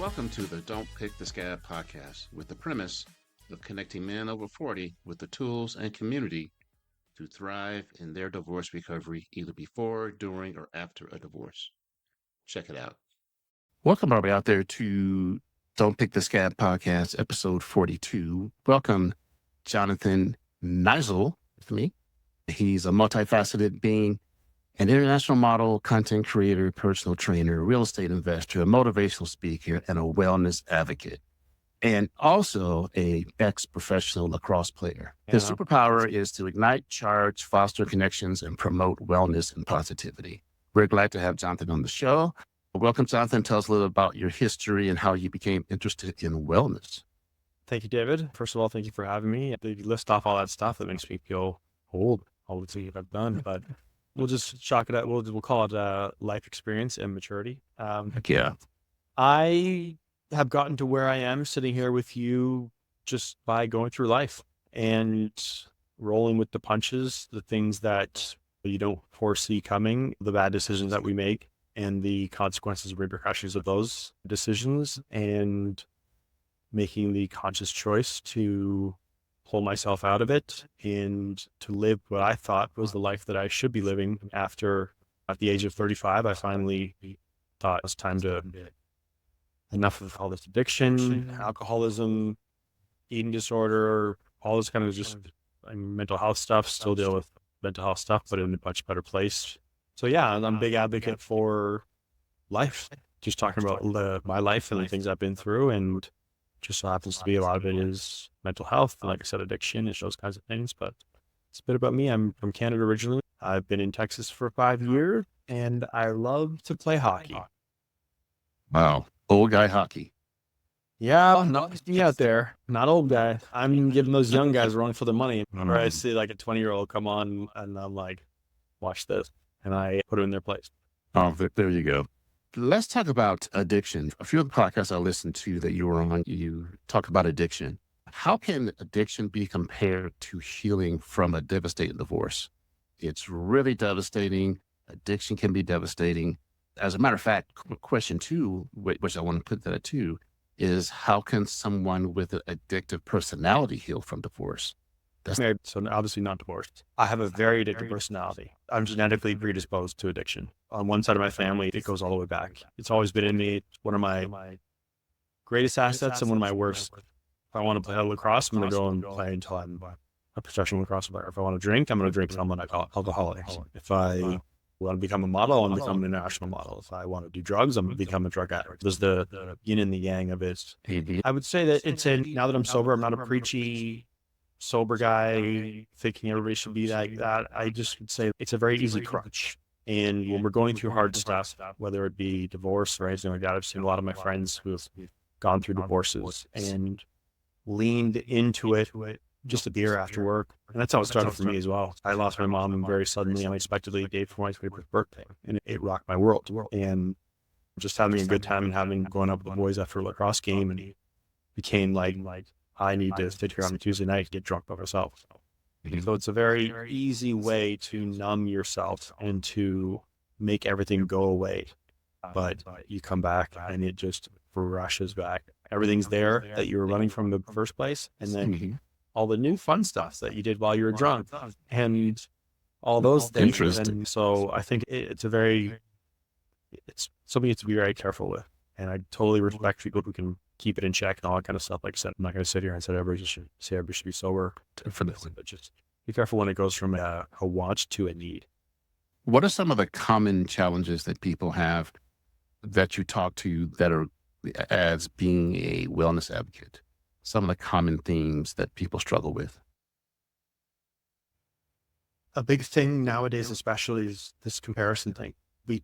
Welcome to the Don't Pick the Scab podcast with the premise of connecting men over 40 with the tools and community to thrive in their divorce recovery either before, during, or after a divorce. Check it out. Welcome, everybody out there to Don't Pick the Scab podcast, episode 42. Welcome, Jonathan Nizel, with me. He's a multifaceted being, an international model, content creator, personal trainer, real estate investor, a motivational speaker, and a wellness advocate, and also a ex-professional lacrosse player. His superpower is to ignite, charge, foster connections, and promote wellness and positivity. We're glad to have Jonathan on the show. Welcome, Jonathan. Tell us a little about your history and how you became interested in wellness. Thank you, David. First of all, thank you for having me. You list off all that stuff that makes me feel old, all the things I've done, but we'll just chalk it up. We'll call it life experience and maturity. Yeah. I have gotten to where I am sitting here with you just by going through life and rolling with the punches, the things that you don't foresee coming, the bad decisions that we make and the consequences and repercussions of those decisions, and making the conscious choice to pull myself out of it and to live what I thought was the life that I should be living after. At the age of 35, I finally thought it was time to enough of all this addiction, alcoholism, eating disorder, all this kind of just mental health stuff. Still deal with mental health stuff, but in a much better place. So yeah, I'm a big advocate for life, just talking about my life and the things I've been through, and just so happens to be a lot of it is mental health, and like I said, addiction and those kinds of things. But it's a bit about me. I'm from Canada originally. I've been in Texas for 5 years, and I love to play hockey. Wow. Old guy hockey. Yeah, not me out there. Not old guy. I'm giving those young guys a run for the money. Where I see like a 20-year-old come on, and I'm like, watch this. And I put them in their place. Oh, there you go. Let's talk about addiction. A few of the podcasts I listened to that you were on, you talk about addiction. How can addiction be compared to healing from a devastating divorce? It's really devastating. Addiction can be devastating. As a matter of fact, question 2, which I want to put that at 2, is how can someone with an addictive personality heal from divorce? Married, so obviously not divorced. I have a very addictive personality. I'm genetically predisposed to addiction. On one side of my family, it goes all the way back. It's always been in me. It's one of my greatest assets and one of my worst. If I want to play lacrosse, I'm going to go and play until I'm a professional lacrosse player. If I want to drink, I'm going to drink until I'm an alcoholic. If I want to become a model, I want to become an international model. If I want to do drugs, I'm going to become a drug addict. There's the yin and the yang of it. I would say that now that I'm sober, I'm not a preachy sober guy thinking everybody should be like that. I just would say it's a very easy crutch. And when we're going through hard stuff, whether it be divorce or anything like that, I've seen a lot of my friends who have gone through divorces and leaned into it, just a beer after work. And that's how it started for me as well. I lost my mom very suddenly, unexpectedly, a day before my 25th birthday, and it rocked my world. And just having a good time and going up with the boys after a lacrosse game, and he became like, I need to sit here on a Tuesday night and get drunk by myself. So it's a very easy way to numb yourself and to make everything go away. But you come back and it just rushes back. Everything's there that you were running from the first place. And then all the new fun stuff that you did while you were drunk and all those things. Interesting. And so I think it's something you have to be very careful with. And I totally respect people who can keep it in check and all that kind of stuff. Like I said, I'm not going to sit here and say everybody should be sober, but just be careful when it goes from a want to a need. What are some of the common challenges that people have that you talk to that are as being a wellness advocate? Some of the common themes that people struggle with? A big thing nowadays, especially, is this comparison thing. We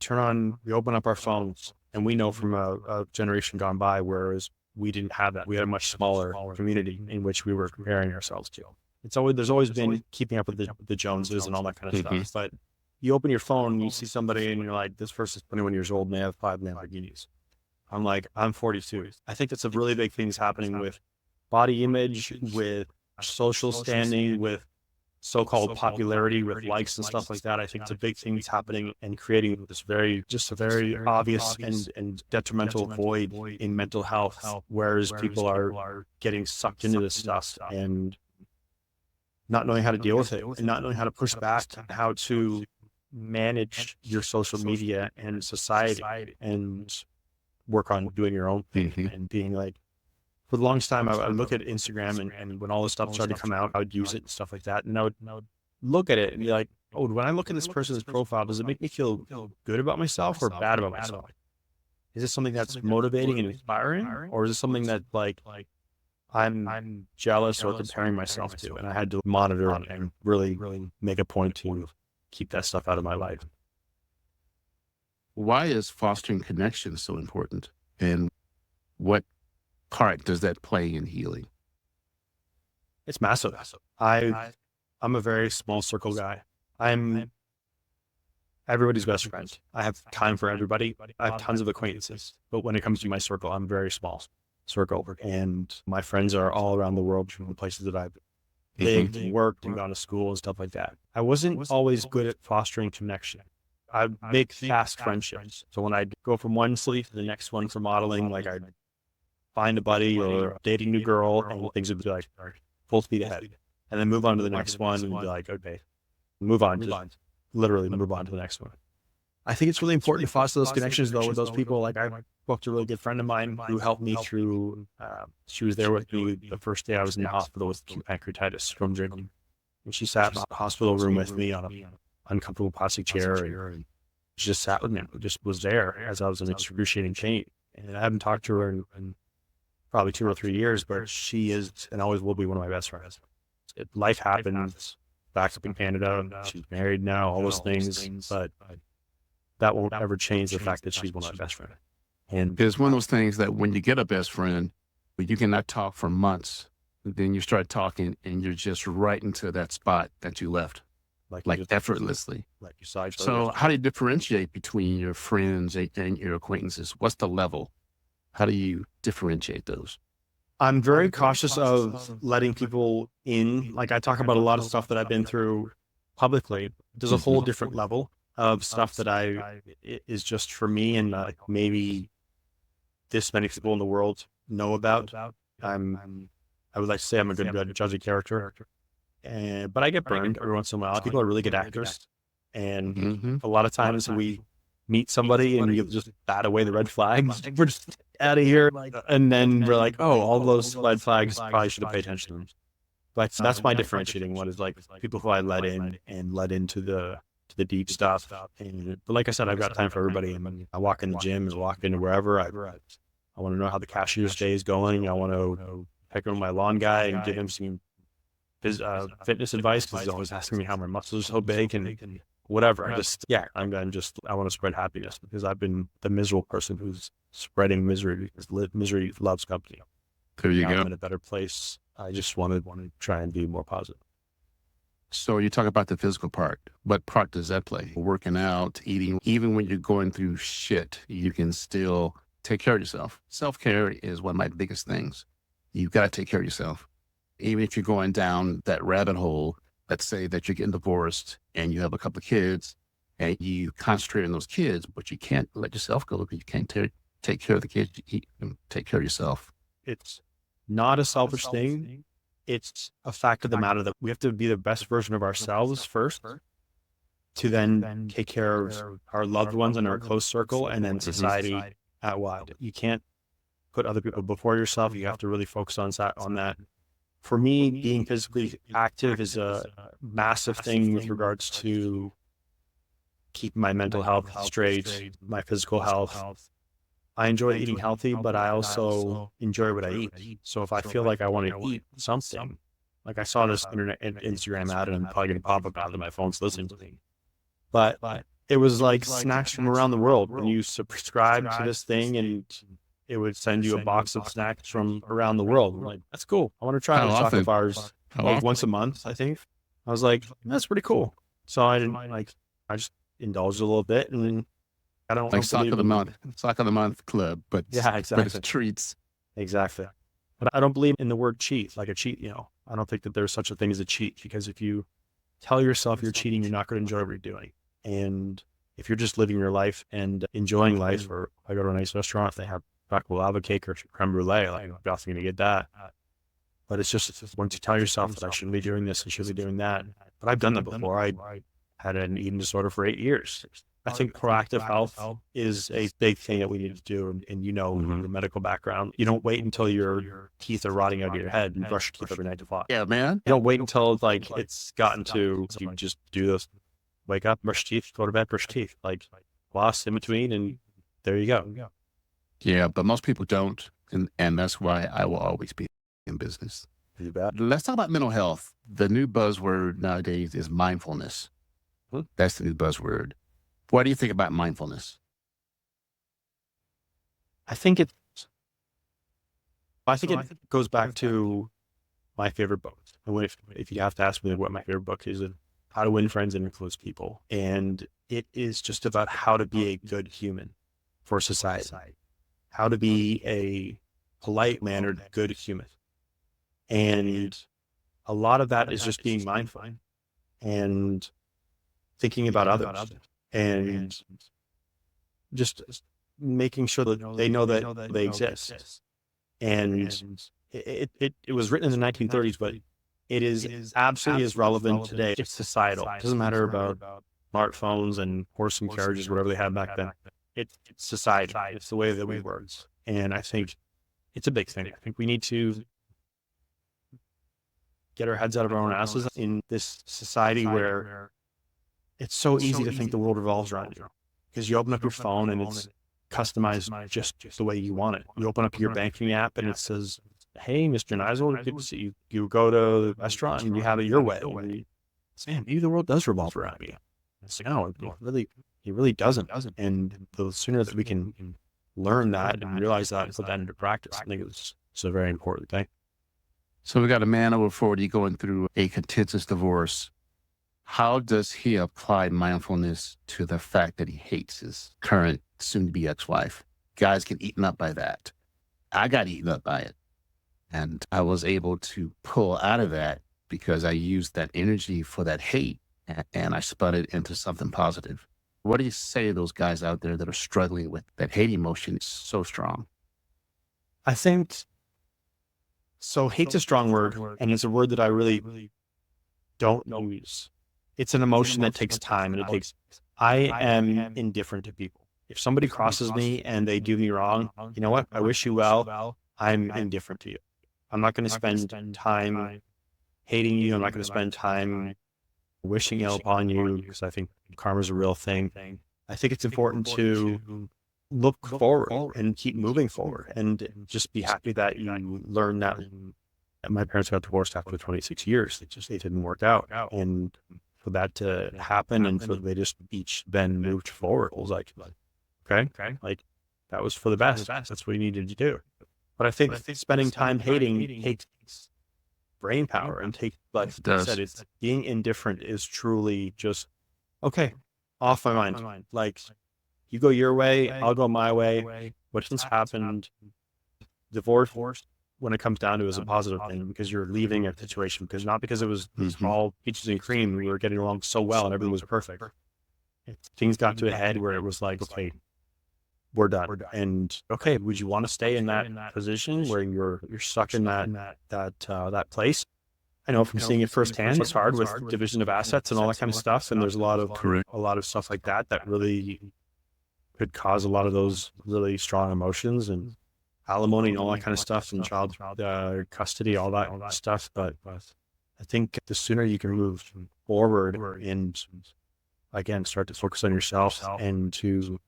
open up our phones, and we know from a generation gone by, whereas we didn't have that. We had a much smaller community in which we were comparing ourselves to. There's always been keeping up with the Joneses and all that kind of stuff. But you open your phone and you see somebody and you're like, this person's 21 years old and they have 5 Lamborghinis. I'm like, I'm 42. I think that's a really big thing that's happening with body image, with social standing, with so-called popularity with likes and stuff like that. I think it's a big thing that's happening and creating this just a very obvious and detrimental void in mental health, whereas people are getting sucked into this stuff and not knowing how to deal with it and not knowing how to push back, how to manage your social media and society and work on doing your own thing and being like, for the longest time, I would look at Instagram and when all this stuff started to come out, I would use it and stuff like that. And I would look at it and be like, oh, when I look at this person's profile, does it make me feel good about myself or bad about myself? Is this something that's motivating and inspiring? Or is it something that like I'm jealous or comparing myself to? And I had to monitor and really make a point to keep that stuff out of my life. Why is fostering connection so important? And what part does that play in healing? It's massive. I'm a very small circle guy. I'm everybody's best friend. I have time for everybody. I have tons of acquaintances, but when it comes to my circle, I'm very small circle. And my friends are all around the world from the places that I've lived and worked and gone to school and stuff like that. I wasn't always good at fostering connection. I'd make fast friendships. So when I'd go from one sleep to the next one for modeling, like I'd find a buddy or date a new girl and things would be like full speed ahead. And then move on to the next one and be like, okay, move on, just literally move on to the next one. I think it's really important to foster those connections though with those people. Like I spoke to a really good friend of mine who helped me through, she was there with me the first day I was in the hospital with acute pancreatitis from drinking. And she sat in the hospital room with me on an uncomfortable plastic chair and she just sat with me, just was there as I was in excruciating pain. And I haven't talked to her in probably 2 or 3 years, but she is and always will be one of my best friends. Life happens back up in Canada. She's married now, all those things, but that won't ever change the fact that she's one of my best friends. And it's one of those things that when you get a best friend, you cannot talk for months. Then you start talking and you're just right into that spot that you left, like effortlessly. Like you saw each other. So how do you differentiate between your friends and your acquaintances? What's the level? How do you differentiate those? I'm very cautious of letting people in. Like I talk about a lot of stuff that I've been through publicly. There's a whole different level of stuff that is just for me and maybe this many people in the world know about. I would like to say I'm a good judge of character, but I get burned every once in a while. People are really good actors, and a lot of times we meet somebody and you just bat away the red flags. We're just out of here, and then we're like, oh, all those red flags probably should have paid attention to them. But that's my differentiating one is like people who I let in and let into the deep stuff. But like I said, I've got time for everybody. And I walk in the gym and walk into wherever. I want to know how the cashier's day is going. I want to pick on my lawn guy and give him some fitness advice because he's always asking me how my muscles are so big and whatever. I want to spread happiness because I've been the miserable person who's spreading misery because misery loves company. There you go. I'm in a better place. I just want to try and be more positive. So you talk about the physical part. What part does that play? Working out, eating, even when you're going through shit, you can still take care of yourself. Self-care is one of my biggest things. You've got to take care of yourself. Even if you're going down that rabbit hole, let's say that you're getting divorced and you have a couple of kids and you concentrate on those kids, but you can't let yourself go because you can't take care of the kids. You take care of yourself. It's not a selfish thing. It's a fact of the matter that we have to be the best version of ourselves first to then take care of our loved ones and our close circle and then society at wide. You can't put other people before yourself. You have to really focus on that. For me, being physically active is a massive thing with regards to keeping my mental health straight, my physical health. I enjoy eating healthy, but I also enjoy what I eat. So if I feel like I want to eat something, like I saw this Instagram ad and I'm probably going to pop up out of my phone listening to it. But it was like snacks from around the world. When you subscribe to this thing and it would send you a box of snacks from around the world. I'm like, that's cool. I want to try those chocolate bars like once a month, I think. I was like, that's pretty cool. So I just indulged a little bit and then I don't like sock of the month club, but yeah, exactly. But it's treats. Exactly. But I don't believe in the word cheat, like a cheat, I don't think that there's such a thing as a cheat because if you tell yourself you're cheating, you're not going to enjoy what you're doing. And if you're just living your life and enjoying life, or I go to a nice restaurant, if they have chocolate lava cake or creme brulee, like I'm definitely going to get that. But it's just once you tell yourself that I shouldn't be doing this, I shouldn't be doing that. But I've done that before. I had an eating disorder for 8 years. I think proactive health is a big thing that we need to do. And you know, your medical background, you don't wait until your teeth are rotting out of your head and brush your teeth every night to floss. Yeah, man. You don't wait until like it's gotten to, you just do this, wake up, brush your teeth, go to bed, brush your teeth, like floss in between, and there you go. Yeah, but most people don't. And that's why I will always be in business. You bet. Let's talk about mental health. The new buzzword nowadays is mindfulness. That's the new buzzword. What do you think about mindfulness? I think it goes back to my favorite book. If you have to ask me what my favorite book is, How to Win Friends and Influence People. And it is just about how to be a good human for society, how to be a polite mannered, good human. And a lot of that is just being mindful and thinking about others and just making sure that they know that they exist. And it was written in the 1930s, but it is absolutely as relevant today. It's societal. It doesn't matter about smartphones and horse and carriages, whatever they had back then. It's society. It's the way that we work. And I think it's a big thing. I think we need to get our heads out of our own asses in this society where it's so easy to think the world revolves around you, because you open up your phone and it's customized just the way you want it. You open up your banking app and it says, "Hey, Mr. Nizel, good to see you." You go to the restaurant and you have it your way. And man, maybe the world does revolve around you. It's like, no, it really doesn't. And the sooner that we can learn that and realize that and put that into practice, I think it's a very important thing. So we got a man over 40 going through a contentious divorce. How does he apply mindfulness to the fact that he hates his current soon-to-be ex-wife? Guys get eaten up by that. I got eaten up by it. And I was able to pull out of that because I used that energy for that hate and I spun it into something positive. What do you say to those guys out there that are struggling with that hate emotion? It's so strong. I think, so hate's a strong word, and it's a word that I really don't use. It's an emotion that takes time, and I am indifferent to people. If somebody crosses me and they do me wrong, you know what? I wish you well. I'm indifferent to you. I'm not going to spend time hating you. I'm not going to spend time wishing ill upon you, because I think karma is a real thing. I think it's important to look forward and keep moving forward and just be happy that you learn that. My parents got divorced after 26 years. It didn't work out. And for that to happen and for they just each then moved forward, it was like, okay, like that was for the best. That's what you needed to do. But I think spending time hating takes brain power and like I said, it's being indifferent is truly just, okay, off my mind. Like you go your way, I'll go my way. What's happened, divorce, when it comes down to, is a positive thing, because you're leaving a situation, because it was all peaches and cream. We were getting along so well and everything was perfect. Things got to a head where it was like, okay, we're done. And okay, would you want to stay in that position where you're stuck in that place? I know from seeing it firsthand, it's hard with division of assets and all that kind of stuff. And there's a lot of stuff like that really could cause a lot of those really strong emotions and alimony and all that kind of stuff, and child custody, all that stuff. But I think the sooner you can move forward and again start to focus on yourself and to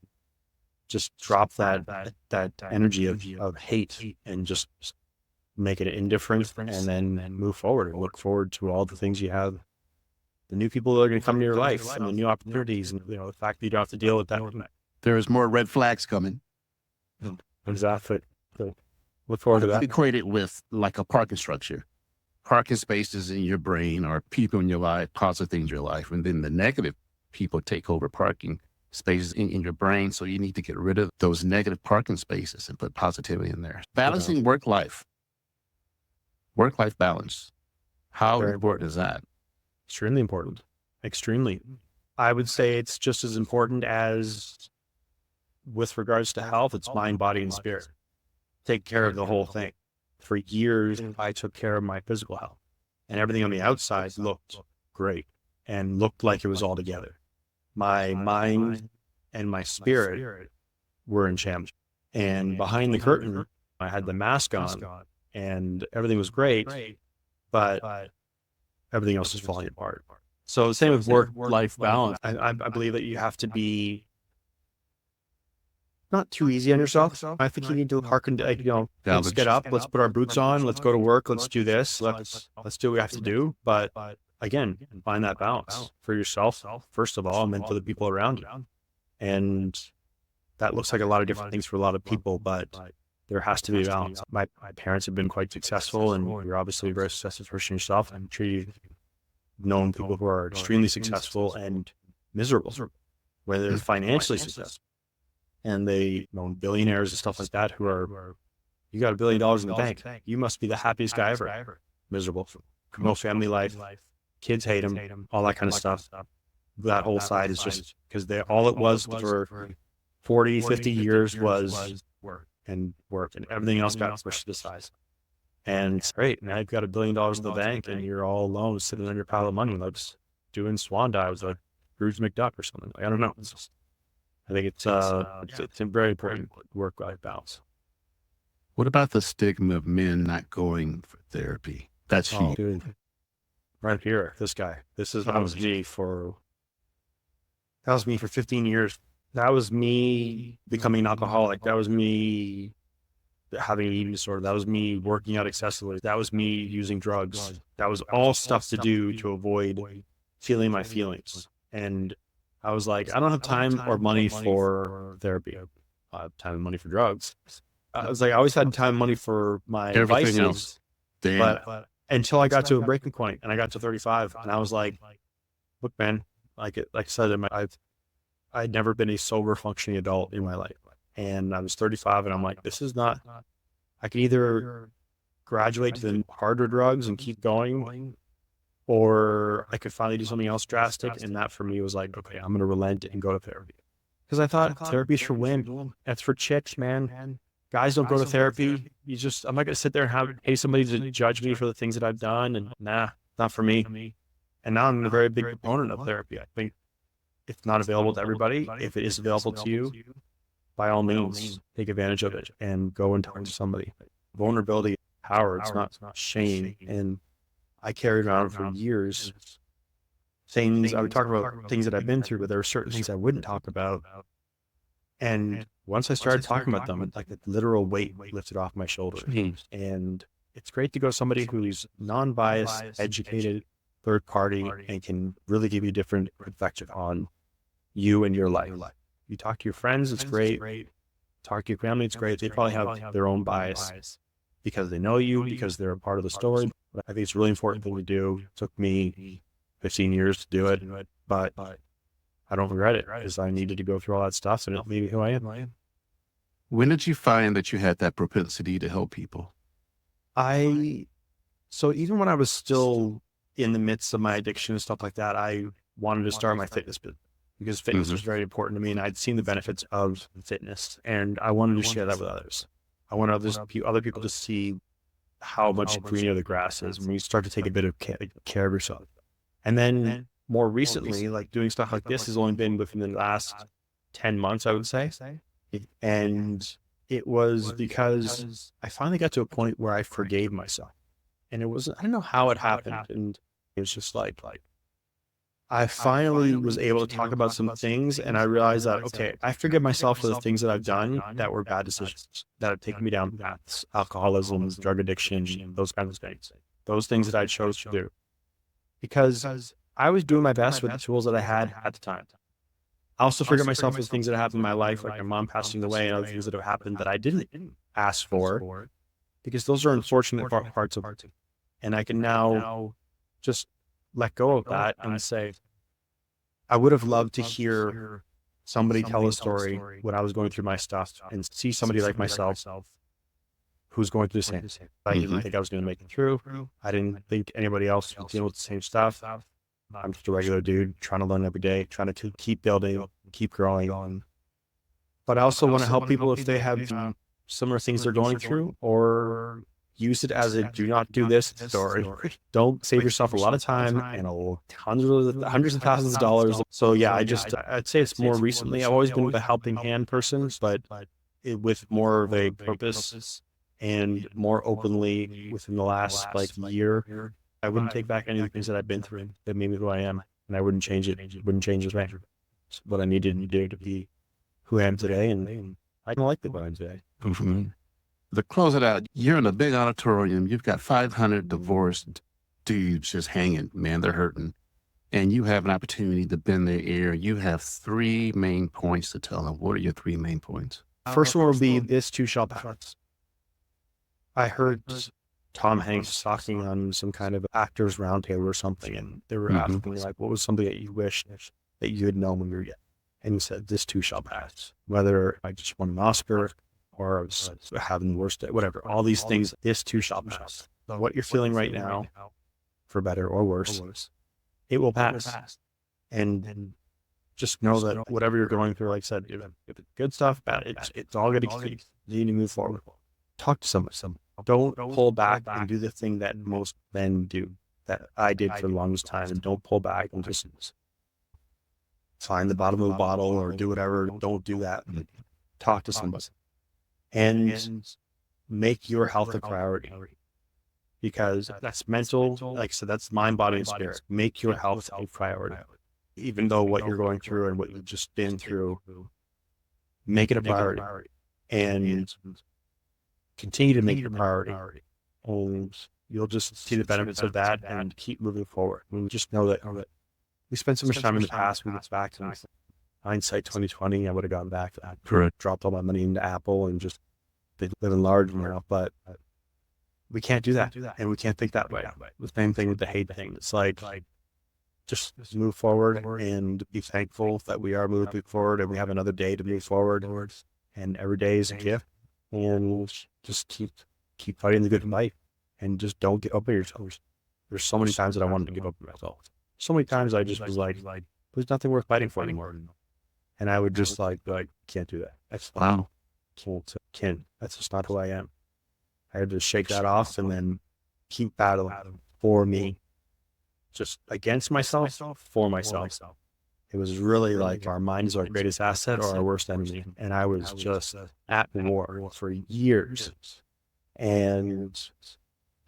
just drop that energy of hate and just make it indifference, and then move forward and look forward to all the things you have, the new people that are going to come into your life and the new opportunities, and the fact that you don't have to deal with that. There's more red flags coming. Exactly. So look forward to that. Equate it with like a parking structure. Parking spaces in your brain are people in your life, positive things in your life, and then the negative people take over parking spaces in your brain. So you need to get rid of those negative parking spaces and put positivity in there. Balancing work-life balance. How important is that? Extremely important. Extremely. I would say it's just as important as with regards to health, it's mind, body, and spirit. Take care of the whole thing. For years, I took care of my physical health, and everything on the outside looked great and looked like it was all together. My mind and my spirit were in shambles. And behind the curtain, I had the mask on and everything was great, but everything else is falling apart. So the same with work-life balance. I believe that you have to be not too easy on yourself. I think you need to hearken to, let's get up, let's put our boots on, let's go to work, let's do this, let's do what we have to do. But again, find that balance for yourself, first of all, and then for the people around you. And that looks like a lot of different things for a lot of people, but there has to be a balance. My parents have been quite successful, and you're obviously a very successful person yourself. I'm sure you've known people who are extremely successful and miserable, whether they're financially successful. And they know billionaires and stuff like that who are, you got $1 billion in the bank. You must be the happiest guy ever. Miserable. No family life. Kids hate him. All that kind of stuff. That whole side is just because all it was for 40, 50 years was work, and everything else got pushed to the side. And it's great. Now you've got $1 billion in the bank and you're all alone sitting on your pile of money, like doing swan dives like Scrooge McDuck or something. I don't know. I think it's a very important work-life balance. What about the stigma of men not going for therapy? That's huge. Dude. Right here, this guy. That was me for 15 years. That was me becoming an alcoholic. That was me having an eating disorder. That was me working out excessively. That was me using drugs. That was all stuff to do to avoid feeling my feelings. And I was like, I don't have time or money for therapy. I have time and money for drugs. I was like, I always had time and money for my Everything vices, else. Damn. but until I got to a breaking point and I got to 35 and I was like, look, man, like I said, I'd never been a sober functioning adult in my life. And I was 35 and I'm like, this is not, I can either graduate to the harder drugs and keep going, or I could finally do something else drastic. And that for me was like, okay, I'm going to relent and go to therapy. Because I thought therapy's for women. That's for chicks, man. Guys don't go to therapy. I'm not going to sit there and pay somebody to judge me for the things that I've done. And not for me. And now I'm a very big proponent of therapy. I think it's not available to everybody. If it is available to you, by all means, take advantage of it and go and talk to somebody. Vulnerability, power, it's not shame. And I carried around for years things, I would talk about things that I've been through, but there were certain things I wouldn't talk about. And once I started talking about them, like the literal weight lifted off my shoulders. And it's great to go to somebody who's non-biased, educated, third party, and can really give you a different perspective on you and your life. You talk to your friends, it's great. Talk to your family, it's great. They probably have their own bias because they know you, because they're a part of the story. But I think it's a really important thing to do. It took me 15 years to do it, but I don't regret it because I needed to go through all that stuff and it made me who I am. When did you find that you had that propensity to help people? So even when I was still in the midst of my addiction and stuff like that, I wanted to start my fitness business because fitness was very important to me, and I'd seen the benefits of fitness, and I wanted to share that with others. I want other people to see how much greener the grass is when you start to take a bit of care of yourself. And then more recently, like doing stuff like this has only been within the last 10 months, I would say. And it was because I finally got to a point where I forgave myself. And I don't know how it happened. And it was just like I finally was able to talk about some things, and I realized that, okay, I forgive myself for the things that I've done that were bad decisions, that have taken me down paths, alcoholism, drug addiction, those kinds of things, those things that I chose to do. Because I was doing my best with the tools that I had at the time. I also forgive myself for the things that happened in my life, like my mom passing away and other things that have happened that I didn't ask for, because those are unfortunate parts of it. And I can now just let go of that and say, I would have loved to hear somebody tell a story when I was going through my stuff and see somebody like myself who's going through the same. I didn't think I was going to make it through. I didn't think anybody else was dealing with the same stuff. I'm just a regular dude trying to learn every day, trying to keep building, keep growing. But I also want to help people if they have similar things they're going through, or use it as a do not do this story. Don't save yourself a lot of time and hundreds of thousands of dollars. So yeah, I'd say it's more recently. I've always been a helping hand person, but with more of a purpose and more openly within the last year. I wouldn't take back any of the things that I've been through that made me who I am, and I wouldn't change it. Wouldn't change it. It's what I needed to do to be who I am today, and I don't like the what I am today. Mm-hmm. To close it out, you're in a big auditorium. You've got 500 divorced dudes just hanging. Man, they're hurting. And you have an opportunity to bend their ear. You have 3 main points to tell them. What are your 3 main points? First one will be, this too shall pass. I heard Tom Hanks talking on some kind of actors roundtable or something, and they were asking me, like, what was something that you wish that you had known when you were young? And he said, this too shall pass. Whether I just won an Oscar or I was having the worst day, whatever, all these things, this too shall pass. What you're feeling right now, for better or worse, it will pass. And just know that whatever you're going through, like I said, if it's good stuff, bad, it's all going to continue. You need to move forward. Talk to someone. Don't pull back and do the thing that most men do, that I did for the longest time. And don't pull back and just find the bottom of the bottle or do whatever. Don't do that. Talk to somebody. And make your health a priority. Because that's mental, like I said, that's mind, body, and spirit. Make your health a priority. Even though what you're going through and what you've just been through, make it a priority. And continue to make it a priority. And you'll just see the benefits of that and keep moving forward. And just know that we spent so much time in the past, we look back to hindsight 2020, I would have gone back to that. Correct. Dropped all my money into Apple and just been living large now. But we can't do that. And we can't think that way. The same thing with the hate thing. It's like, just move forward and be thankful that we are moving forward and we have another day to move forward. And every day is a gift. And just keep fighting the good fight. And just don't give up on yourself. There's so many times that I wanted to give up on myself. So many times I just was like, there's nothing worth fighting for anymore. And I would just can't do that. That's Wow. Can't. That's just not who I am. I had to shake that off and then keep battling for me. Just against myself, for myself. It was really like our mind is our greatest asset or our worst enemy. And I was just at war for years. And it's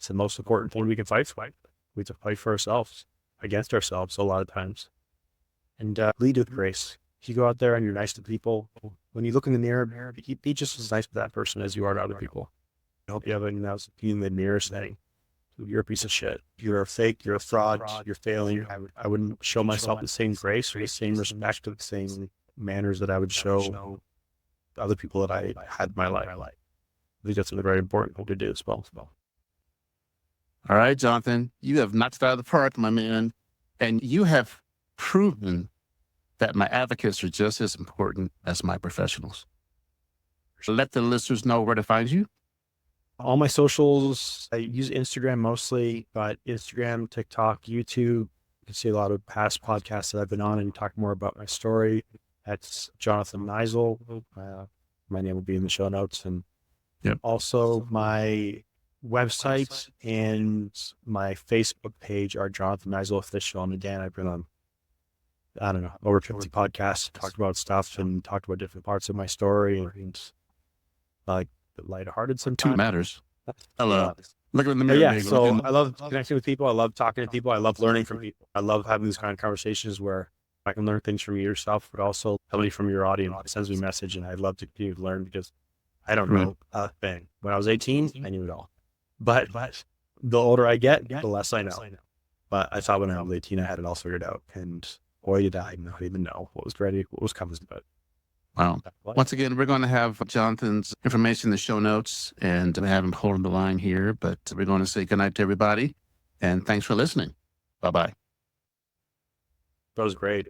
the most important thing we can fight for. We have to fight for ourselves, against ourselves a lot of times. And lead with grace. If you go out there and you're nice to people, when you look in the mirror, be just as nice to that person as you are to other people. I hope you have anything else in the mirror saying, you're a piece of shit. You're a fake. You're a fraud. You're failing. I wouldn't show myself the same grace or the same respect or the same manners that I would show other people that I had in my life. I think that's a very important thing to do as well. All right, Jonathan, you have knocked it out of the park, my man. And you have proven that my advocates are just as important as my professionals. Let the listeners know where to find you. All my socials, I use Instagram mostly, but Instagram, TikTok, YouTube, you can see a lot of past podcasts that I've been on and talk more about my story. That's Jonathan Meisel. My name will be in the show notes. And also my website and my Facebook page are Jonathan Meisel Official. And again, I've been on, I don't know, over 50 podcasts, talked about stuff and talked about different parts of my story and like lighthearted sometimes. Two matters. Hello. Look in the mirror. Yeah, so I love connecting with people. I love talking to people. I love learning from people. I love having these kind of conversations where I can learn things from you yourself, but also somebody from your audience sends me a message, and I'd love to continue to learn because I don't know a thing. When I was 18, I knew it all. But the older I get, the less I know. But I thought when I was 18, I had it all figured out. And boy, did I not even know what was ready, what was coming. But wow. Once again, we're going to have Jonathan's information in the show notes and I have him holding the line here, but we're going to say goodnight to everybody. And thanks for listening. Bye-bye. that was great.